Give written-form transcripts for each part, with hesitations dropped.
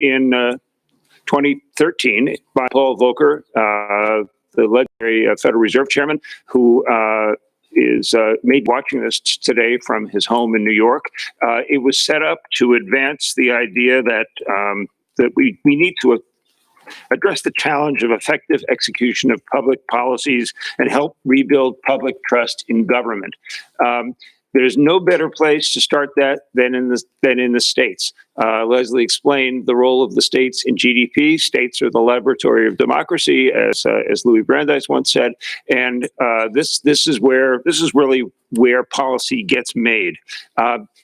in 2013 by Paul Volcker, the legendary Federal Reserve Chairman, who is maybe watching this today from his home in New York. It was set up to advance the idea that we need to address the challenge of effective execution of public policies and help rebuild public trust in government. There's no better place to start that than in the states. Leslie explained the role of the states in GDP. States are the laboratory of democracy, as Louis Brandeis once said, and this is really where policy gets made.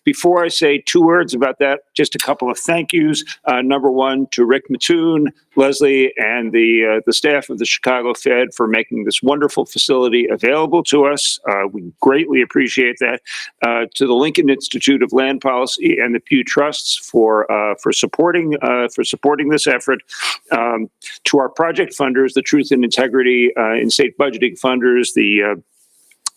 Before I say two words about that, just a couple of thank yous. Number one, to Rick Mattoon, Leslie, and the staff of the Chicago Fed for making this wonderful facility available to us. We greatly appreciate that. To the Lincoln Institute of Land Policy and the Pew Trusts for supporting this effort. To our project funders, the Truth and Integrity in State Budgeting funders, the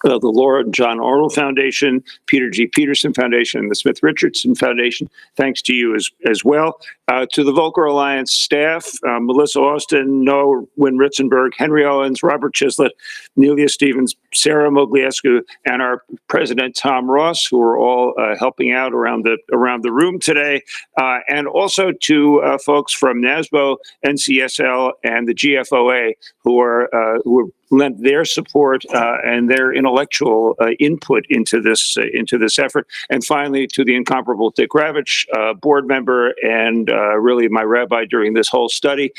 Laura and John Arnold Foundation, Peter G. Peterson Foundation, and the Smith Richardson Foundation. Thanks to you as well. To the Volcker Alliance staff, Melissa Austin, Noah Wynn Ritzenberg, Henry Owens, Robert Chislett, Nelia Stevens, Sarah Mogliescu, and our president, Tom Ross, who are all helping out around the room today. And also to folks from NASBO, NCSL, and the GFOA, who lent their support and their intellectual input into this effort. And finally, to the incomparable Dick Ravitch, board member and really my rabbi during this whole study.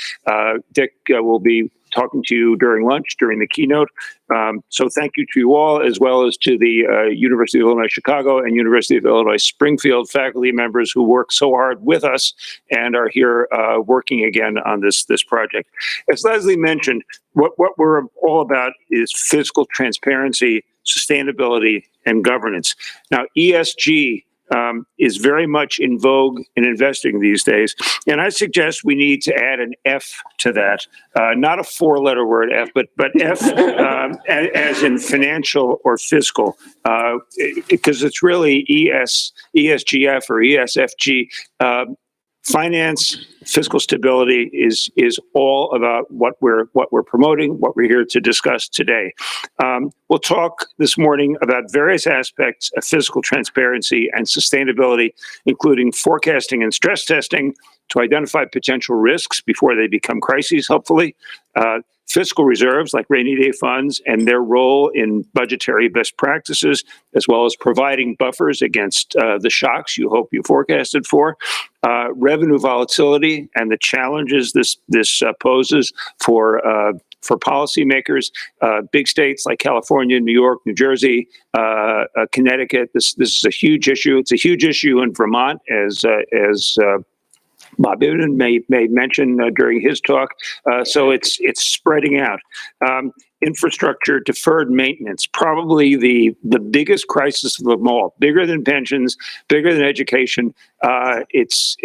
Dick will be talking to you during lunch, during the keynote. So thank you to you all, as well as to the University of Illinois Chicago and University of Illinois Springfield faculty members who work so hard with us and are here working again on this project. As Leslie mentioned, what we're all about is fiscal transparency, sustainability, and governance. Now, ESG is very much in vogue in investing these days. And I suggest we need to add an F to that, not a four-letter word F, but F as in financial or fiscal, because it's really ESGF or ESFG. Finance, fiscal stability is all about what we're promoting, what we're here to discuss today. We'll talk this morning about various aspects of fiscal transparency and sustainability, including forecasting and stress testing to identify potential risks before they become crises, hopefully. Fiscal reserves like rainy day funds and their role in budgetary best practices, as well as providing buffers against the shocks you hope you forecasted for. Revenue volatility and the challenges this poses for policymakers. Big states like California, New York, New Jersey, Connecticut. This is a huge issue. It's a huge issue in Vermont, as Bob Ibn may mention during his talk. So it's spreading out. Infrastructure deferred maintenance, probably the biggest crisis of them all, bigger than pensions, bigger than education. It's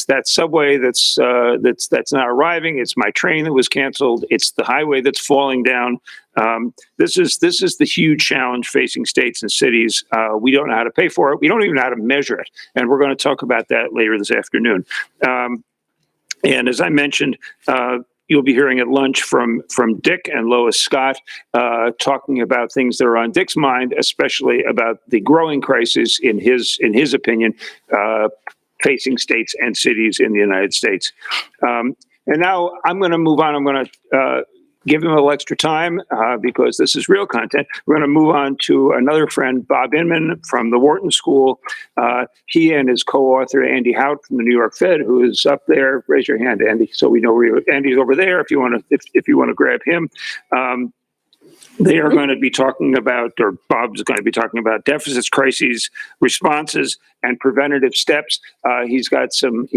that subway that's not arriving. It's my train that was canceled. It's the highway that's falling down. This is the huge challenge facing states and cities. We don't know how to pay for it. We don't even know how to measure it. And we're going to talk about that later this afternoon. And as I mentioned, you'll be hearing at lunch from Dick and Lois Scott talking about things that are on Dick's mind, especially about the growing crisis, in his opinion, facing states and cities in the United States. And now I'm going to move on. I'm going to give him a little extra time because this is real content. We're going to move on to another friend, Bob Inman from the Wharton School. He and his co-author, Andy Hout from the New York Fed, who is up there. Raise your hand, Andy, so we know where Andy's over there if you want to grab him. They are going to be talking about, or Bob's going to be talking about, deficits, crises, responses, and preventative steps. He's got some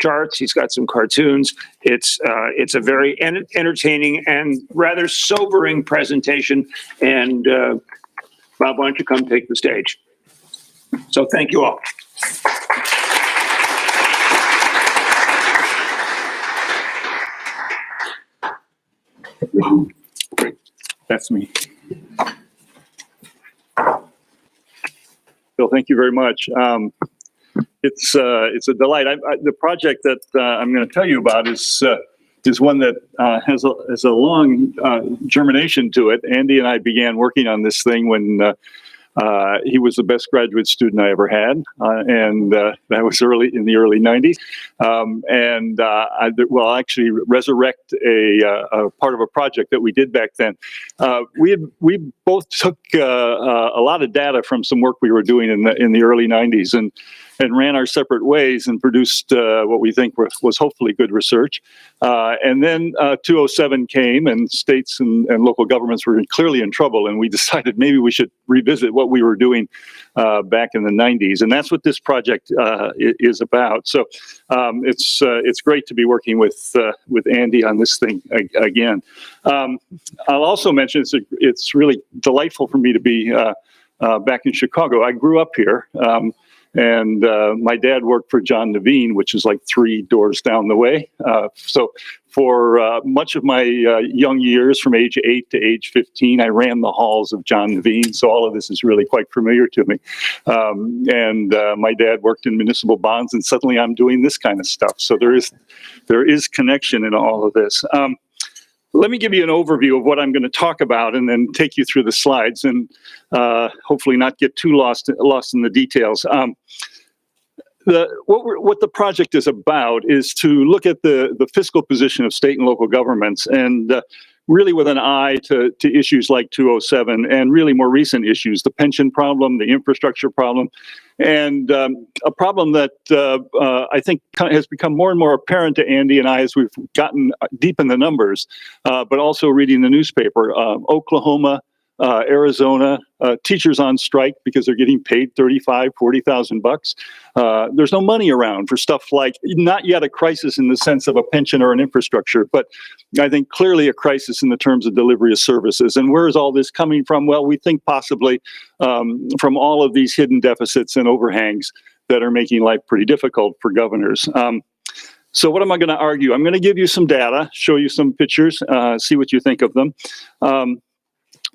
charts. He's got some cartoons. It's a very entertaining and rather sobering presentation. And Bob, why don't you come take the stage? So thank you all. That's me. Bill, thank you very much. It's a delight. The project that I'm going to tell you about is one that has a long germination to it. Andy and I began working on this thing when he was the best graduate student I ever had, and that was in the early '90s. I'll actually resurrect a part of a project that we did back then. We both took a lot of data from some work we were doing in the early '90s and ran our separate ways and produced what we think was hopefully good research. And then 2007 came, and states and local governments were clearly in trouble, and we decided maybe we should revisit what we were doing back in the 90s, and that's what this project is about. So it's great to be working with Andy on this thing again. I'll also mention it's really delightful for me to be back in Chicago. I grew up here. And my dad worked for John Naveen, which is like 3 doors down the way. So for much of my young years, from age 8 to age 15, I ran the halls of John Naveen. So all of this is really quite familiar to me. And my dad worked in municipal bonds, and suddenly I'm doing this kind of stuff. So there is connection in all of this. Let me give you an overview of what I'm going to talk about and then take you through the slides and hopefully not get too lost in the details. What the project is about is to look at the fiscal position of state and local governments, and really with an eye to issues like 207 and really more recent issues, the pension problem, the infrastructure problem, and a problem that I think has become more and more apparent to Andy and I as we've gotten deep in the numbers, but also reading the newspaper. Oklahoma, Arizona, teachers on strike because they're getting paid $35,000, $40,000. There's no money around for stuff like, not yet a crisis in the sense of a pension or an infrastructure, but I think clearly a crisis in the terms of delivery of services. And where is all this coming from? Well, we think possibly from all of these hidden deficits and overhangs that are making life pretty difficult for governors. So what am I going to argue? I'm going to give you some data, show you some pictures, see what you think of them.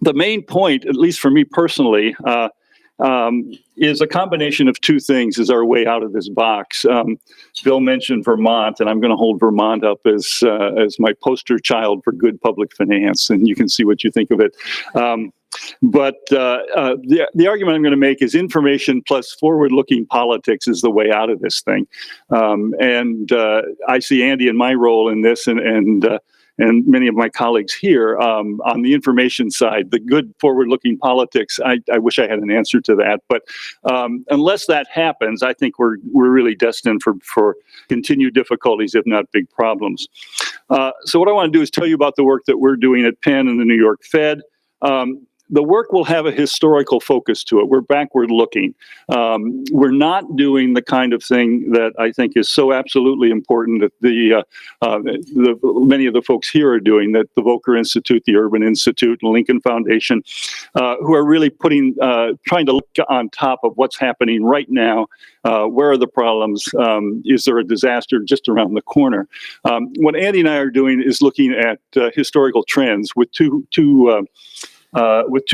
The main point, at least for me personally, is a combination of two things as our way out of this box. Bill mentioned Vermont, and I'm going to hold Vermont up as my poster child for good public finance, and you can see what you think of it. But the argument I'm going to make is information plus forward-looking politics is the way out of this thing. And I see Andy and my role in this, and many of my colleagues here on the information side, the good forward-looking politics. I wish I had an answer to that, but unless that happens, I think we're really destined for continued difficulties, if not big problems. So what I want to do is tell you about the work that we're doing at Penn and the New York Fed. The work will have a historical focus to it. We're backward looking. We're not doing the kind of thing that I think is so absolutely important that many of the folks here are doing, that the Volcker Institute, the Urban Institute, and Lincoln Foundation, who are really trying to look on top of what's happening right now. Where are the problems? Is there a disaster just around the corner? What Andy and I are doing is looking at historical trends with two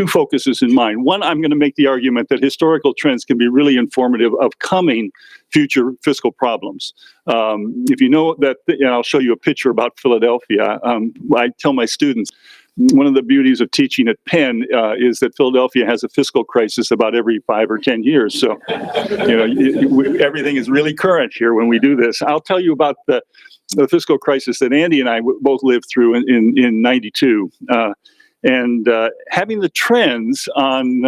focuses in mind. One, I'm going to make the argument that historical trends can be really informative of coming future fiscal problems. If you know that, I'll show you a picture about Philadelphia. I tell my students, one of the beauties of teaching at Penn is that Philadelphia has a fiscal crisis about every 5 or 10 years. So, everything is really current here when we do this. I'll tell you about the fiscal crisis that Andy and I both lived through in 92. And having the trends on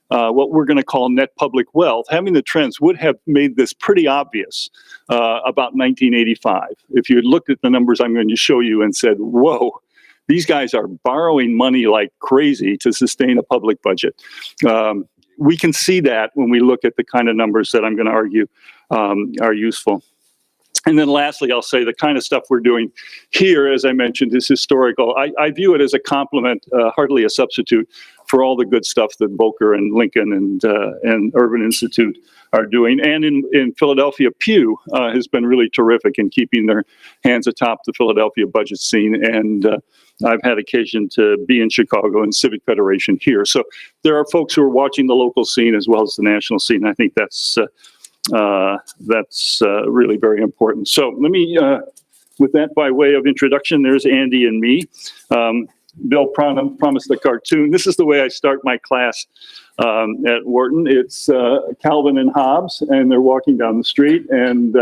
what we're going to call net public wealth, having the trends would have made this pretty obvious about 1985. If you had looked at the numbers I'm going to show you and said, whoa, these guys are borrowing money like crazy to sustain a public budget. We can see that when we look at the kind of numbers that I'm going to argue are useful. And then lastly, I'll say the kind of stuff we're doing here, as I mentioned, is historical. I view it as a complement, hardly a substitute for all the good stuff that Volcker and Lincoln and Urban Institute are doing. And in Philadelphia, Pew has been really terrific in keeping their hands atop the Philadelphia budget scene. And I've had occasion to be in Chicago and Civic Federation here. So there are folks who are watching the local scene as well as the national scene. I think that's That's really very important. So let me, with that by way of introduction, there's Andy and me. Bill promised a cartoon. This is the way I start my class at Wharton. It's Calvin and Hobbes, and they're walking down the street, and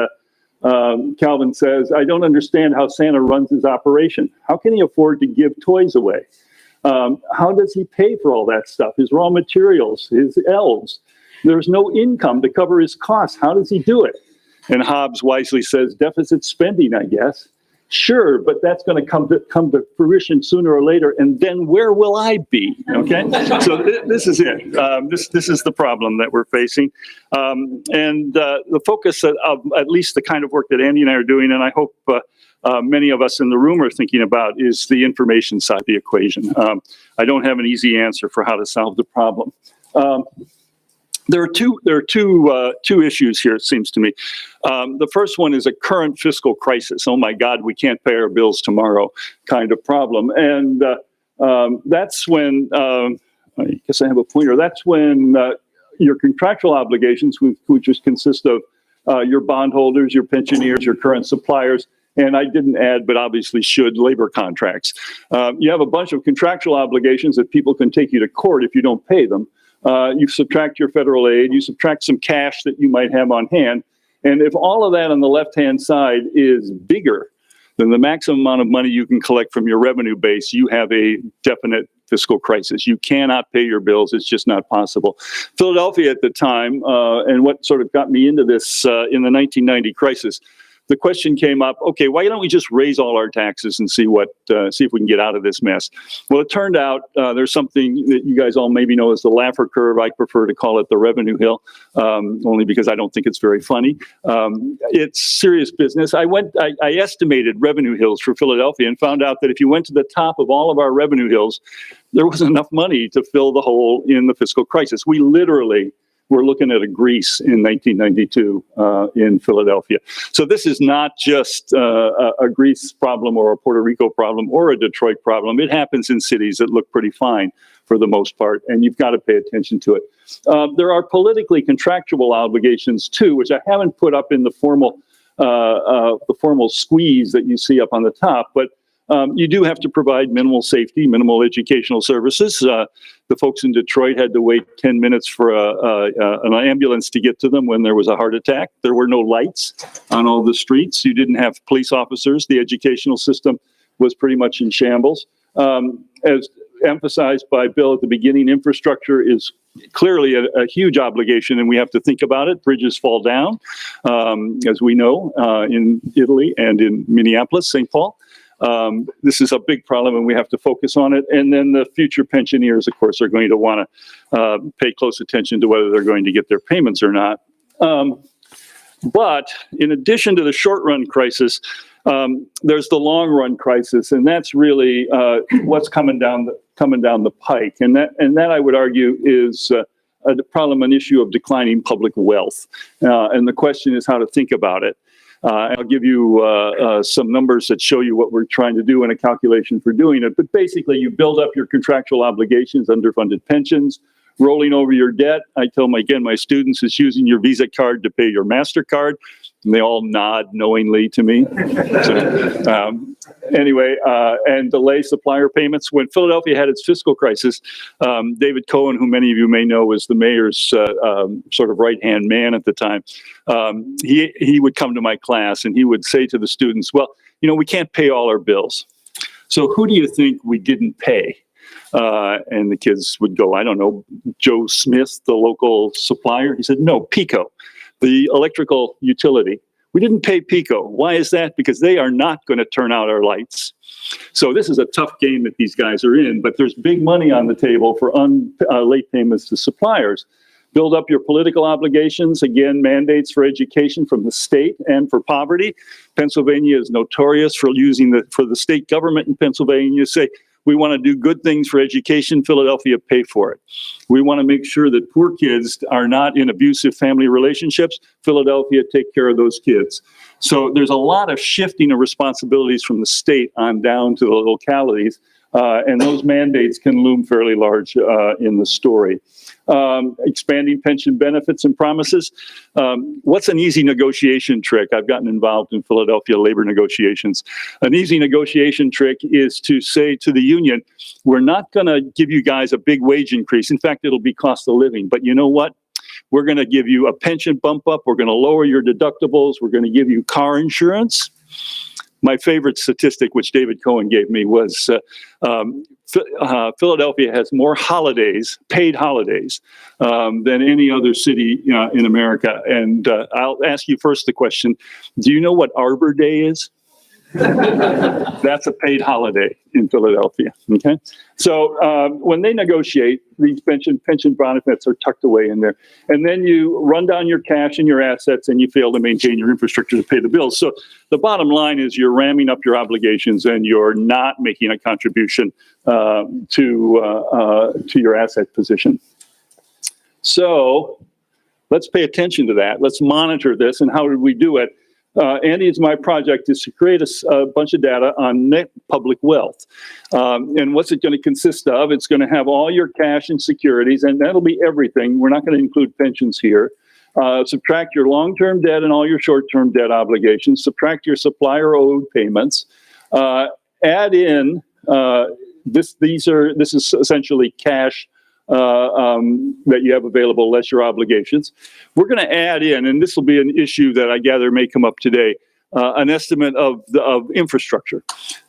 Calvin says, "I don't understand how Santa runs his operation. How can he afford to give toys away? How does he pay for all that stuff? His raw materials, his elves. There's no income to cover his costs. How does he do it?" And Hobbes wisely says, "Deficit spending, I guess." Sure, but that's going to come to fruition sooner or later, and then where will I be? Okay, so this is it. This is the problem that we're facing, and the focus of at least the kind of work that Andy and I are doing, and I hope many of us in the room are thinking about, is the information side of the equation. I don't have an easy answer for how to solve the problem. There are two issues here, it seems to me. The first one is a current fiscal crisis. Oh my God, we can't pay our bills tomorrow kind of problem. And that's when, I guess I have a pointer, that's when your contractual obligations, which consist of your bondholders, your pensioners, your current suppliers, and I didn't add, but obviously should, labor contracts. You have a bunch of contractual obligations that people can take you to court if you don't pay them. You subtract your federal aid, you subtract some cash that you might have on hand, and if all of that on the left-hand side is bigger than the maximum amount of money you can collect from your revenue base, you have a definite fiscal crisis. You cannot pay your bills. It's just not possible. Philadelphia at the time, and what sort of got me into this in the 1990 crisis, the question came up, okay, why don't we just raise all our taxes and see if we can get out of this mess? Well, it turned out there's something that you guys all maybe know as the Laffer curve. I prefer to call it the revenue hill, only because I don't think it's very funny. It's serious business. I estimated revenue hills for Philadelphia and found out that if you went to the top of all of our revenue hills, there wasn't enough money to fill the hole in the fiscal crisis. We literally we're looking at a Greece in 1992 in Philadelphia. So this is not just a Greece problem or a Puerto Rico problem or a Detroit problem. It happens in cities that look pretty fine for the most part, and you've got to pay attention to it. There are politically contractual obligations too, which I haven't put up in the formal squeeze that you see up on the top, but you do have to provide minimal safety, minimal educational services. The folks in Detroit had to wait 10 minutes for an ambulance to get to them when there was a heart attack. There were no lights on all the streets. You didn't have police officers. The educational system was pretty much in shambles. As emphasized by Bill at the beginning, infrastructure is clearly a huge obligation, and we have to think about it. Bridges fall down, as we know, in Italy and in Minneapolis, St. Paul. This is a big problem, and we have to focus on it. And then the future pensioners, of course, are going to want to pay close attention to whether they're going to get their payments or not. But in addition to the short-run crisis, there's the long-run crisis, and that's really what's coming down the pike. And that I would argue is a problem, an issue of declining public wealth. And the question is how to think about it. I'll give you some numbers that show you what we're trying to do and a calculation for doing it. But basically, you build up your contractual obligations, underfunded pensions, rolling over your debt. I tell my students, it's using your Visa card to pay your MasterCard. And they all nod knowingly to me. So, anyway, and delay supplier payments. When Philadelphia had its fiscal crisis, David Cohen, who many of you may know was the mayor's sort of right-hand man at the time, he would come to my class and he would say to the students, well, we can't pay all our bills. So who do you think we didn't pay? And the kids would go, I don't know, Joe Smith, the local supplier. He said, no, PECO, the electrical utility. We didn't pay PECO. Why is that? Because they are not going to turn out our lights. So this is a tough game that these guys are in, but there's big money on the table for late payments to suppliers. Build up your political obligations. Again, mandates for education from the state and for poverty. Pennsylvania is notorious for for the state government in Pennsylvania say, we want to do good things for education. Philadelphia, pay for it. We want to make sure that poor kids are not in abusive family relationships. Philadelphia, take care of those kids. So there's a lot of shifting of responsibilities from the state on down to the localities. And those mandates can loom fairly large in the story. Expanding pension benefits and promises. What's an easy negotiation trick? I've gotten involved in Philadelphia labor negotiations. An easy negotiation trick is to say to the union, we're not going to give you guys a big wage increase. In fact, it'll be cost of living. But you know what? We're going to give you a pension bump up. We're going to lower your deductibles. We're going to give you car insurance. My favorite statistic, which David Cohen gave me, was Philadelphia has more holidays, paid holidays, than any other city in America. And I'll ask you first the question, do you know what Arbor Day is? That's a paid holiday in Philadelphia. Okay, so when they negotiate, these pension benefits are tucked away in there, and then you run down your cash and your assets, and you fail to maintain your infrastructure to pay the bills. So the bottom line is you're ramming up your obligations, and you're not making a contribution to your asset position. So let's pay attention to that. Let's monitor this, and how did we do it? Andy's my project is to create a bunch of data on net public wealth. And what's it going to consist of? It's going to have all your cash and securities, and that'll be everything. We're not going to include pensions here. Subtract your long-term debt and all your short-term debt obligations. Subtract your supplier owed payments. Add in, this is essentially cash that you have available, less your obligations. We're going to add in, and this will be an issue that I gather may come up today, an estimate of infrastructure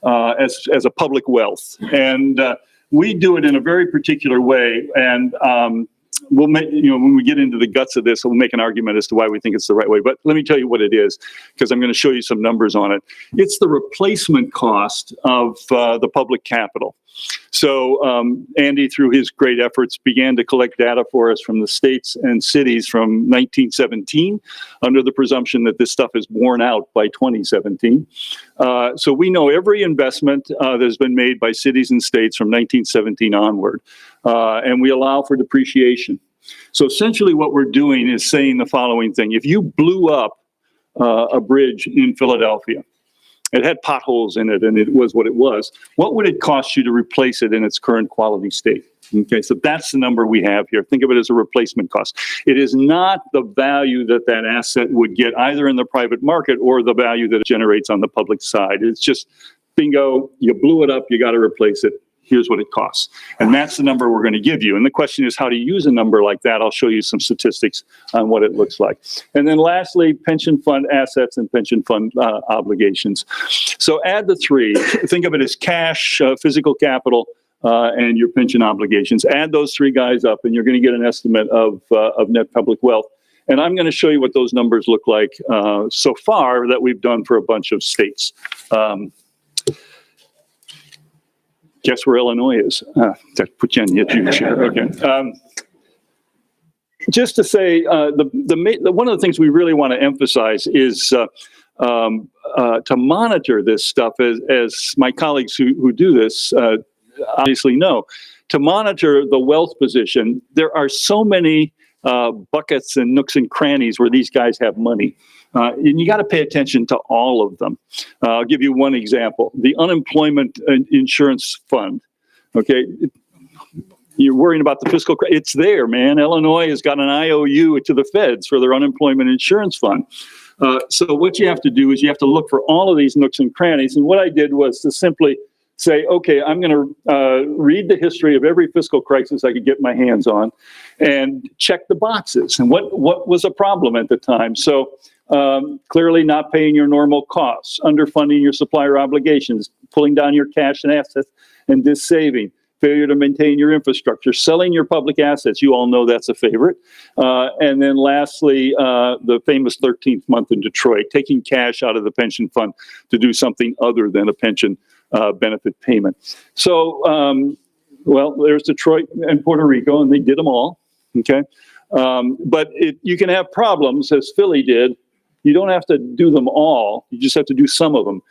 as a public wealth. And we do it in a very particular way, and we'll make, when we get into the guts of this, we'll make an argument as to why we think it's the right way. But let me tell you what it is, because I'm going to show you some numbers on it. It's the replacement cost of the public capital. So Andy, through his great efforts, began to collect data for us from the states and cities from 1917, under the presumption that this stuff is worn out by 2017. So we know every investment that has been made by cities and states from 1917 onward, and we allow for depreciation. So essentially what we're doing is saying the following thing. If you blew up a bridge in Philadelphia, it had potholes in it, and it was what it was, what would it cost you to replace it in its current quality state? Okay, so that's the number we have here. Think of it as a replacement cost. It is not the value that that asset would get either in the private market or the value that it generates on the public side. It's just, bingo, you blew it up, you got to replace it. Here's what it costs. And that's the number we're going to give you. And the question is how to use a number like that. I'll show you some statistics on what it looks like. And then lastly, pension fund assets and pension fund obligations. So add the three. Think of it as cash, physical capital, and your pension obligations. Add those three guys up, and you're going to get an estimate of net public wealth. And I'm going to show you what those numbers look like so far that we've done for a bunch of states. Guess where Illinois is? That put you on the edge of your chair. Okay. Just to say, one of the things we really want to emphasize is to monitor this stuff, as my colleagues who do this obviously know. To monitor the wealth position, there are so many buckets and nooks and crannies where these guys have money. And you got to pay attention to all of them. I'll give you one example. The unemployment insurance fund. Okay. You're worrying about the fiscal, it's there, man. Illinois has got an IOU to the feds for their unemployment insurance fund. So what you have to do is you have to look for all of these nooks and crannies. And what I did was to simply say, okay, I'm going to read the history of every fiscal crisis I could get my hands on and check the boxes. And what was a problem at the time? So clearly not paying your normal costs, underfunding your supplier obligations, pulling down your cash and assets and dissaving, failure to maintain your infrastructure, selling your public assets. You all know that's a favorite. And then lastly, the famous 13th month in Detroit, taking cash out of the pension fund to do something other than a pension benefit payment. So, well, there's Detroit and Puerto Rico, and they did them all. Okay. But you can have problems, as Philly did. You don't have to do them all. You just have to do some of them.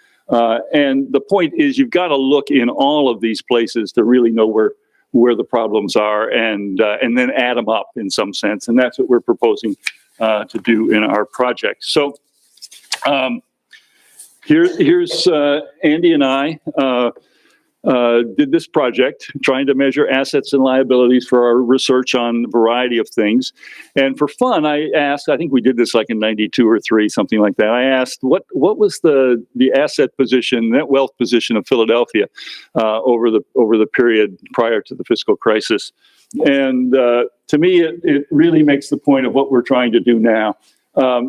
And the point is you've got to look in all of these places to really know where the problems are and then add them up in some sense. And that's what we're proposing to do in our project. So here's Andy and I did this project trying to measure assets and liabilities for our research on a variety of things. And for fun, I asked, I think we did this like in 92 or 3, something like that. I asked, what was the asset position, net wealth position of Philadelphia over the period prior to the fiscal crisis? And to me, it really makes the point of what we're trying to do now.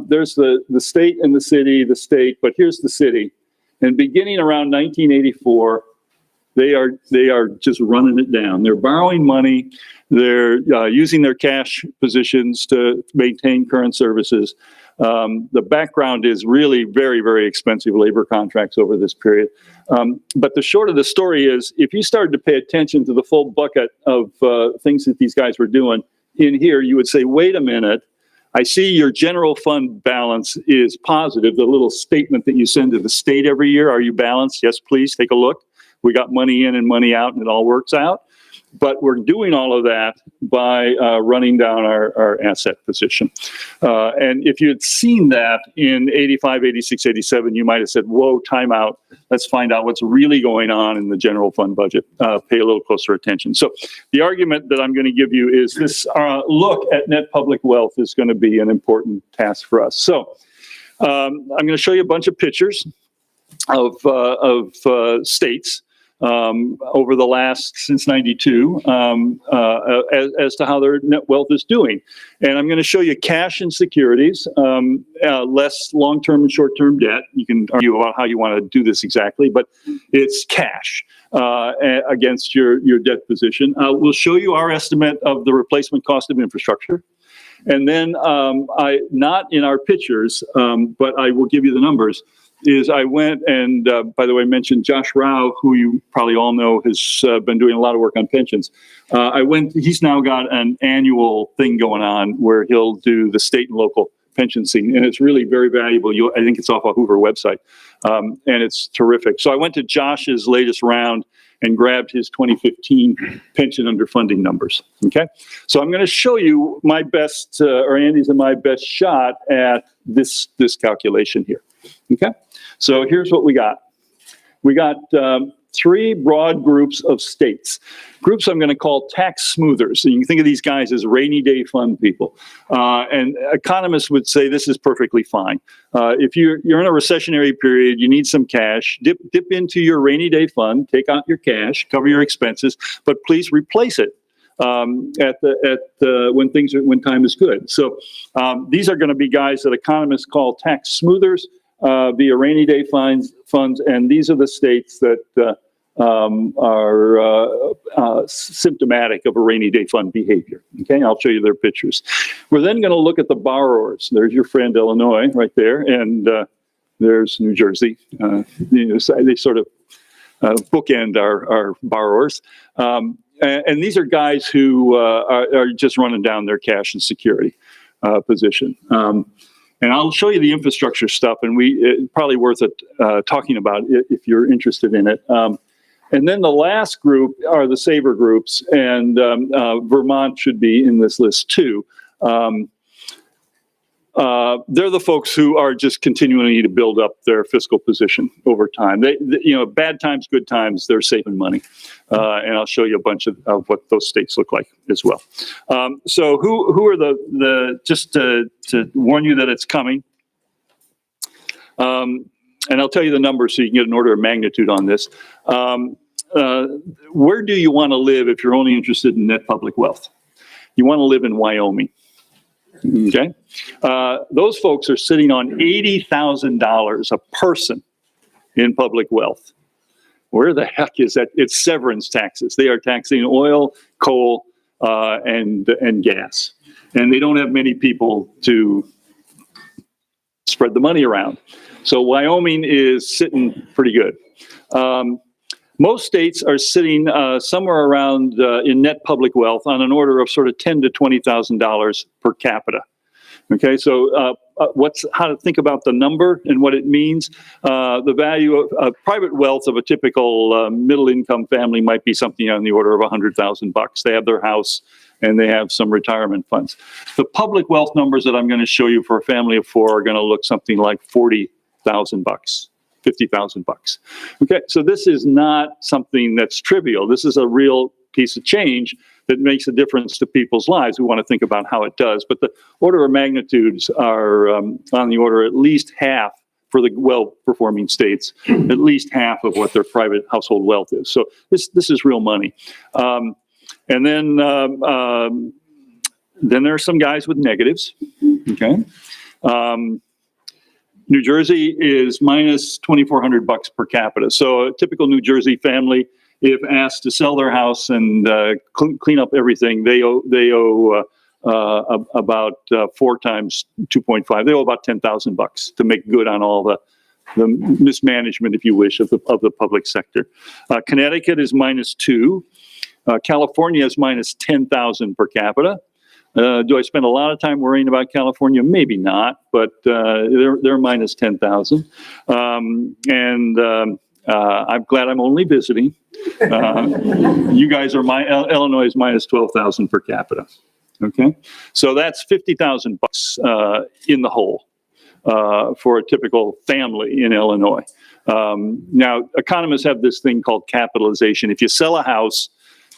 There's the state and the city, the state, but here's the city. And beginning around 1984, they are just running it down. They're borrowing money. They're using their cash positions to maintain current services. The background is really very, very expensive labor contracts over this period. But the short of the story is, if you started to pay attention to the full bucket of things that these guys were doing in here, you would say, wait a minute, I see your general fund balance is positive. The little statement that you send to the state every year, are you balanced? Yes, please take a look. We got money in and money out, and it all works out. But we're doing all of that by running down our asset position. And if you had seen that in 85, 86, 87, you might have said, whoa, time out. Let's find out what's really going on in the general fund budget. Pay a little closer attention. So the argument that I'm going to give you is this look at net public wealth is going to be an important task for us. So I'm going to show you a bunch of pictures of states over the last, since 92, as to how their net wealth is doing. And I'm going to show you cash and securities, less long-term and short-term debt. You can argue about how you want to do this exactly, but it's cash against your debt position. We'll show you our estimate of the replacement cost of infrastructure. And then, not in our pictures, but I will give you the numbers, is I went and, by the way, mentioned Josh Rao, who you probably all know has been doing a lot of work on pensions. He's now got an annual thing going on where he'll do the state and local pension scene, and it's really very valuable. I think it's off a Hoover website, and it's terrific. So I went to Josh's latest round and grabbed his 2015 pension underfunding numbers. Okay, so I'm going to show you my best, or Andy's and my best shot at this calculation here. Okay, so here's what we got. We got 3 broad groups of states. Groups I'm going to call tax smoothers. And you can think of these guys as rainy day fund people. And economists would say this is perfectly fine. If you're in a recessionary period, you need some cash, dip into your rainy day fund, take out your cash, cover your expenses, but please replace it when time is good. So these are going to be guys that economists call tax smoothers via rainy day funds, and these are the states that are symptomatic of a rainy day fund behavior. Okay, I'll show you their pictures. We're then going to look at the borrowers. There's your friend Illinois right there, and there's New Jersey. They sort of bookend our borrowers. And these are guys who are just running down their cash and security position. And I'll show you the infrastructure stuff, and it's probably worth it talking about it if you're interested in it. And then the last group are the saver groups, and Vermont should be in this list too. They're the folks who are just continuing to build up their fiscal position over time. They bad times, good times, they're saving money. And I'll show you a bunch of what those states look like as well. So who are just to warn you that it's coming. And I'll tell you the numbers so you can get an order of magnitude on this. Where do you want to live if you're only interested in net public wealth? You want to live in Wyoming. Okay, those folks are sitting on $80,000 a person in public wealth. Where the heck is that? It's severance taxes. They are taxing oil, coal, and gas, and they don't have many people to spread the money around. So Wyoming is sitting pretty good. Most states are sitting somewhere around in net public wealth on an order of sort of $10,000 to $20,000 per capita. Okay, so how to think about the number and what it means. The value of private wealth of a typical middle-income family might be something on the order of $100,000. They have their house and they have some retirement funds. The public wealth numbers that I'm going to show you for a family of 4 are going to look something like $40,000. $50,000. Okay, so this is not something that's trivial. This is a real piece of change that makes a difference to people's lives. We want to think about how it does, but the order of magnitudes are on the order at least half for the well-performing states, at least half of what their private household wealth is. So this is real money. And then there are some guys with negatives. Okay. New Jersey is minus $2,400 per capita. So a typical New Jersey family, if asked to sell their house and clean up everything, they owe about 4 times 2.5. They owe about $10,000 to make good on all the mismanagement, if you wish, of the public sector. Connecticut is minus 2. California is minus 10,000 per capita. Do I spend a lot of time worrying about California? Maybe not, but they're minus 10,000. I'm glad I'm only visiting. You guys are Illinois is minus 12,000 per capita. Okay, so that's $50,000 in the hole for a typical family in Illinois. Now, economists have this thing called capitalization. If you sell a house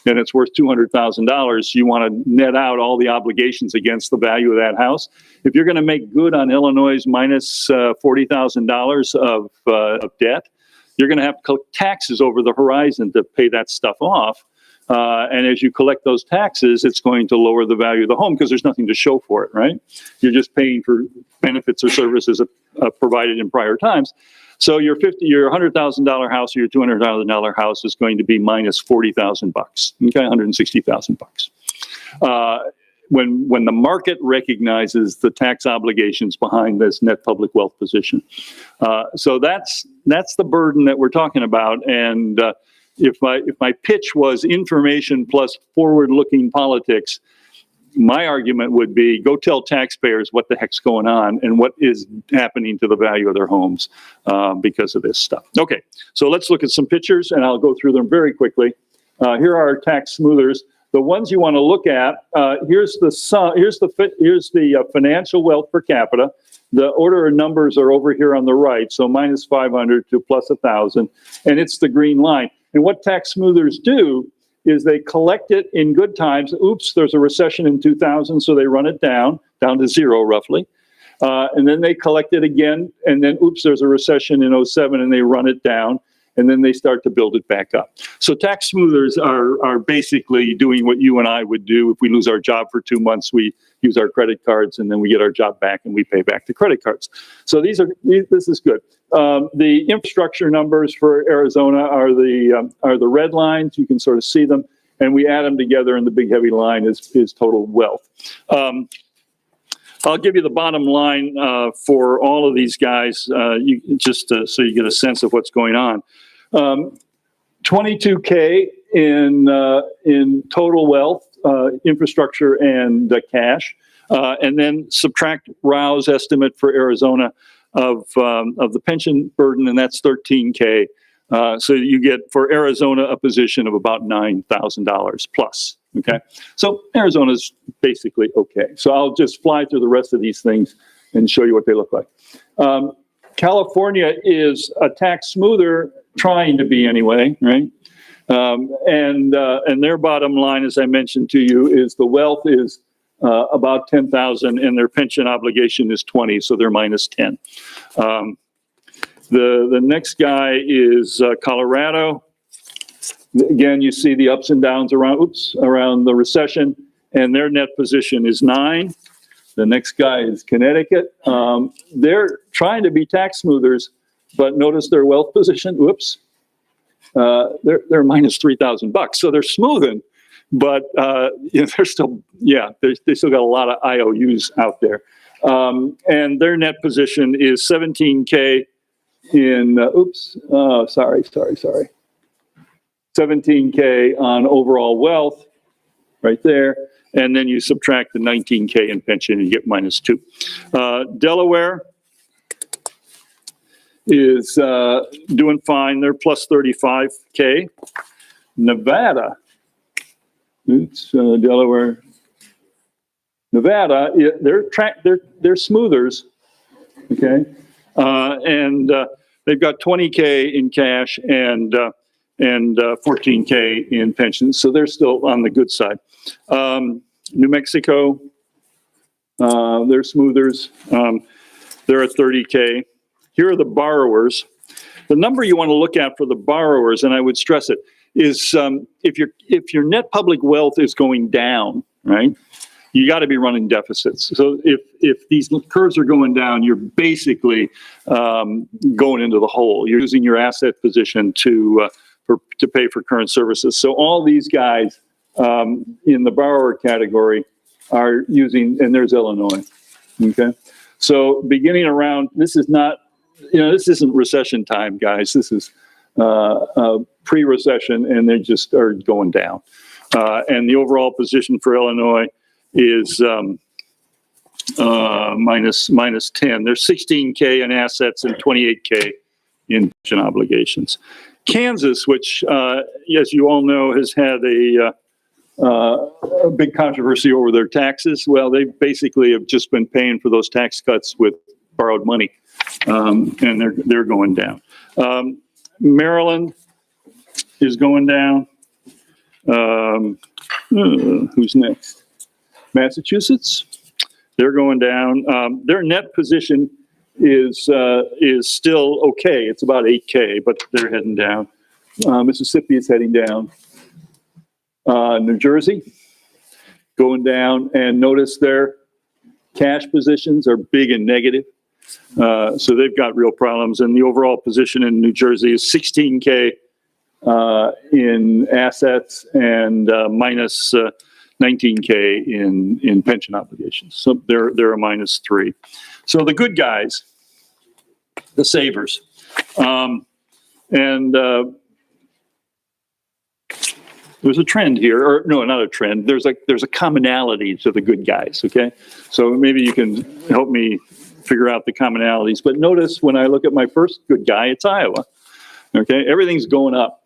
and it's worth $200,000, you want to net out all the obligations against the value of that house. If you're going to make good on Illinois' minus $40,000 of debt, you're going to have to collect taxes over the horizon to pay that stuff off. And as you collect those taxes, it's going to lower the value of the home because there's nothing to show for it, right? You're just paying for benefits or services provided in prior times. So your $100,000 house or your $200,000 house is going to be minus $40,000, okay, $160,000. When the market recognizes the tax obligations behind this net public wealth position. So that's the burden that we're talking about. And if my pitch was information plus forward-looking politics, my argument would be go tell taxpayers what the heck's going on and what is happening to the value of their homes because of this stuff. Okay, so let's look at some pictures, and I'll go through them very quickly. Here are our tax smoothers. The ones you want to look at, here's the financial wealth per capita. The order of numbers are over here on the right, so minus 500 to plus 1,000, and it's the green line. And what tax smoothers do is they collect it in good times. Oops, there's a recession in 2000, so they run it down to zero roughly. And then they collect it again, and then oops, there's a recession in 07, and they run it down, and then they start to build it back up. So tax smoothers are basically doing what you and I would do if we lose our job for 2 months. We use our credit cards, and then we get our job back, and we pay back the credit cards. So this is good. The infrastructure numbers for Arizona are the red lines. You can sort of see them, and we add them together, and the big heavy line is total wealth. I'll give you the bottom line for all of these guys, so you get a sense of what's going on. 22K in total wealth, infrastructure and cash, and then subtract Rao's estimate for Arizona of the pension burden, and that's 13K. So you get for Arizona a position of about $9,000 plus. Okay, so Arizona's basically okay. So I'll just fly through the rest of these things and show you what they look like. California is a tax smoother, trying to be anyway, right? And their bottom line, as I mentioned to you, is the wealth is about 10,000, and their pension obligation is 20, so they're minus 10. The next guy is Colorado. Again, you see the ups and downs around the recession, and their net position is 9. The next guy is Connecticut. They're trying to be tax smoothers, but notice their wealth position. Whoops, they're minus $3,000, so they're smoothing, but they're still they still got a lot of IOUs out there, and their net position is 17K in sorry. 17K on overall wealth right there. And then you subtract the 19K in pension and you get minus 2. Delaware is doing fine. They're plus 35K. Nevada, Delaware. Nevada, they're smoothers, okay? And they've got 20K in cash and 14K in pensions, so they're still on the good side. New Mexico, they're smoothers. They're at 30K. Here are the borrowers. The number you want to look at for the borrowers, and I would stress it, is if your net public wealth is going down, right? You got to be running deficits. So if these curves are going down, you're basically going into the hole. You're using your asset position to pay for current services. So all these guys in the borrower category are using, and there's Illinois. Okay, so beginning around, this is not, this isn't recession time, guys. This is pre-recession, and they just are going down. And the overall position for Illinois is minus 10. There's 16K in assets and 28K in pension obligations. Kansas, which, as you all know, has had a big controversy over their taxes. Well, they basically have just been paying for those tax cuts with borrowed money, and they're going down. Maryland is going down. Who's next? Massachusetts, they're going down. Their net position is still okay. It's about 8K, but they're heading down. Mississippi is heading down. New Jersey going down, and notice their cash positions are big and negative. So they've got real problems, and the overall position in New Jersey is 16K in assets and minus 19K in pension obligations. So they're a minus 3. So the good guys, the savers, and there's a trend here, or no, not a trend. There's a commonality to the good guys. Okay, so maybe you can help me figure out the commonalities. But notice when I look at my first good guy, it's Iowa. Okay, everything's going up.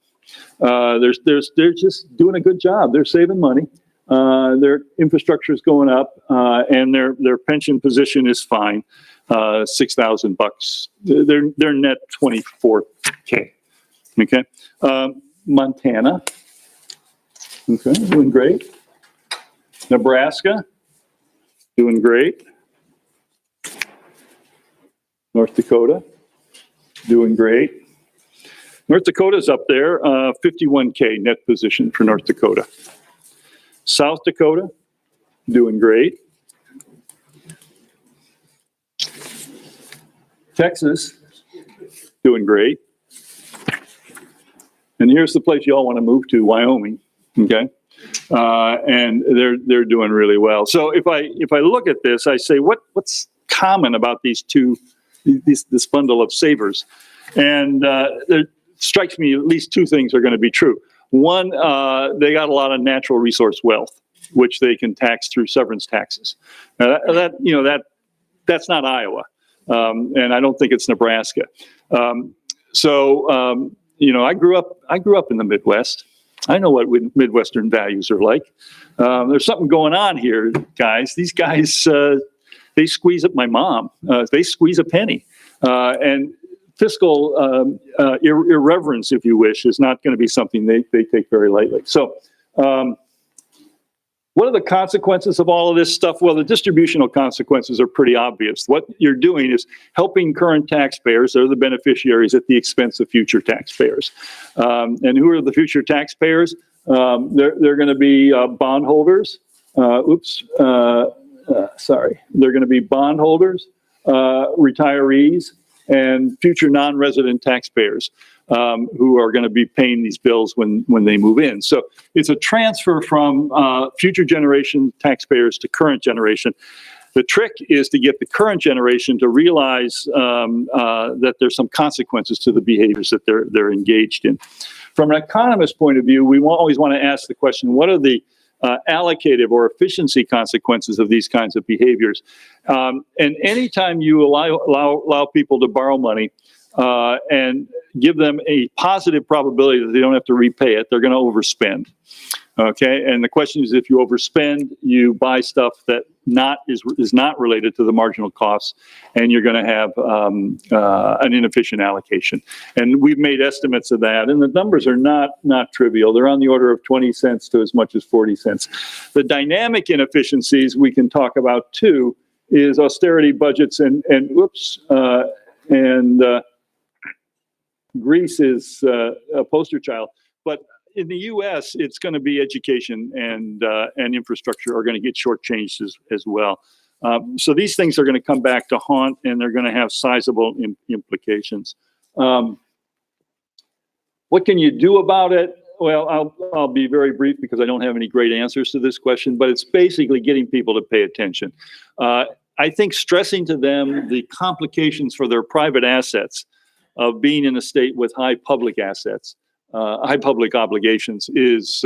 They're just doing a good job. They're saving money. Their infrastructure is going up, and their pension position is fine. $6,000. They're net 24K. Okay, Montana. Okay, doing great. Nebraska, doing great. North Dakota, doing great. North Dakota's up there, 51K net position for North Dakota. South Dakota, doing great. Texas, doing great. And here's the place you all want to move to, Wyoming. Okay, and they're doing really well. So if I look at this, I say what's common about this bundle of savers, and there strikes me at least two things are going to be true. One, they got a lot of natural resource wealth, which they can tax through severance taxes. Now that's not Iowa, and I don't think it's Nebraska. I grew up in the Midwest. I know what Midwestern values are like. There's something going on here, guys. These guys, they squeeze up my mom. They squeeze a penny. And fiscal irreverence, if you wish, is not going to be something they take very lightly. So what are the consequences of all of this stuff? Well, the distributional consequences are pretty obvious. What you're doing is helping current taxpayers. They're the beneficiaries at the expense of future taxpayers. And who are the future taxpayers? They're going to be bondholders. They're going to be bondholders, retirees, and future non-resident taxpayers who are going to be paying these bills when they move in. So it's a transfer from future generation taxpayers to current generation. The trick is to get the current generation to realize that there's some consequences to the behaviors that they're engaged in. From an economist point of view, we always want to ask the question, what are the allocative or efficiency consequences of these kinds of behaviors? And anytime you allow people to borrow money and give them a positive probability that they don't have to repay it, they're going to overspend. Okay, and the question is, if you overspend, you buy stuff that is not related to the marginal costs, and you're going to have an inefficient allocation. And we've made estimates of that, and the numbers are not trivial. They're on the order of 20 cents to as much as 40 cents. The dynamic inefficiencies we can talk about too is austerity budgets and Greece is a poster child, but in the U.S., it's going to be education and infrastructure are going to get shortchanged as well. So these things are going to come back to haunt, and they're going to have sizable implications. What can you do about it? Well, I'll be very brief because I don't have any great answers to this question, but it's basically getting people to pay attention. I think stressing to them the complications for their private assets of being in a state with high public assets, high public obligations is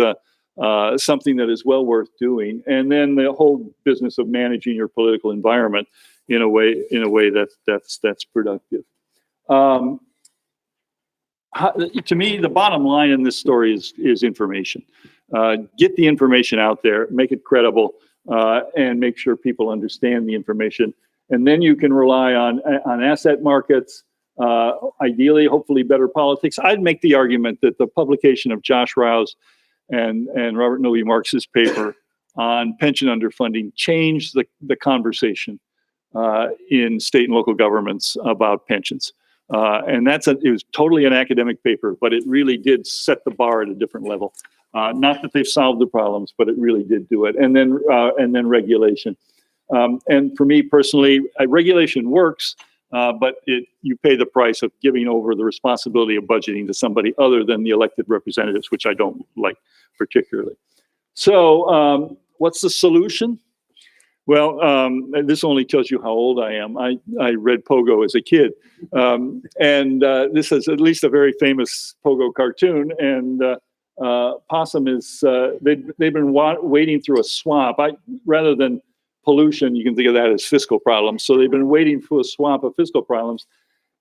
something that is well worth doing. And then the whole business of managing your political environment in a way that's productive. To me, the bottom line in this story is information. Get the information out there, make it credible, and make sure people understand the information. And then you can rely on asset markets, ideally, hopefully better politics. I'd make the argument that the publication of Josh Rao's and Robert Novi Marx's paper on pension underfunding changed the conversation in state and local governments about pensions. And it was totally an academic paper, but it really did set the bar at a different level. Not that they've solved the problems, but it really did do it. And then regulation. And for me personally, regulation works, but you pay the price of giving over the responsibility of budgeting to somebody other than the elected representatives, which I don't like particularly. So what's the solution? Well, this only tells you how old I am. I read Pogo as a kid. And this is at least a very famous Pogo cartoon. And Possum is, they've been wading through a swamp. Rather than pollution, you can think of that as fiscal problems. So they've been wading through a swamp of fiscal problems.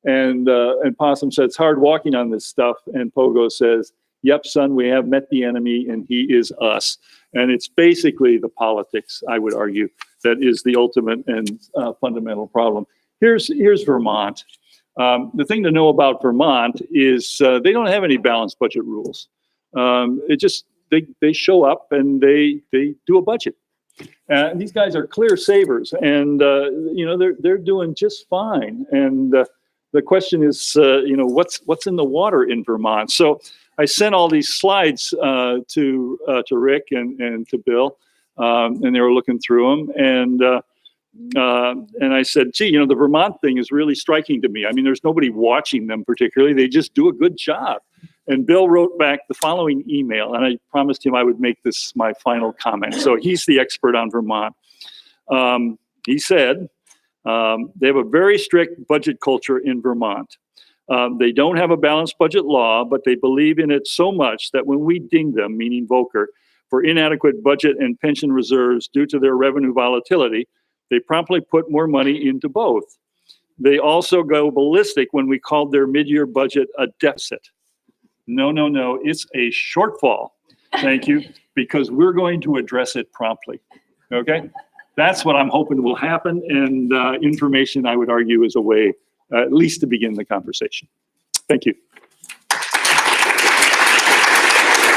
And Possum said, it's hard walking on this stuff. And Pogo says, yep, son, we have met the enemy, and he is us. And it's basically the politics, I would argue, that is the ultimate and fundamental problem. Here's Vermont. The thing to know about Vermont is they don't have any balanced budget rules. They show up and they do a budget. These guys are clear savers, and they're doing just fine. And the question is, what's in the water in Vermont? So I sent all these slides to Rick and to Bill, and they were looking through them. And I said, gee, the Vermont thing is really striking to me. I mean, there's nobody watching them particularly. They just do a good job. And Bill wrote back the following email, and I promised him I would make this my final comment. So he's the expert on Vermont. He said, they have a very strict budget culture in Vermont. They don't have a balanced budget law, but they believe in it so much that when we ding them, meaning Volcker, for inadequate budget and pension reserves due to their revenue volatility, they promptly put more money into both. They also go ballistic when we called their mid-year budget a deficit. No, it's a shortfall. Thank you, because we're going to address it promptly. Okay? That's what I'm hoping will happen, and information, I would argue, is a way at least to begin the conversation. Thank you.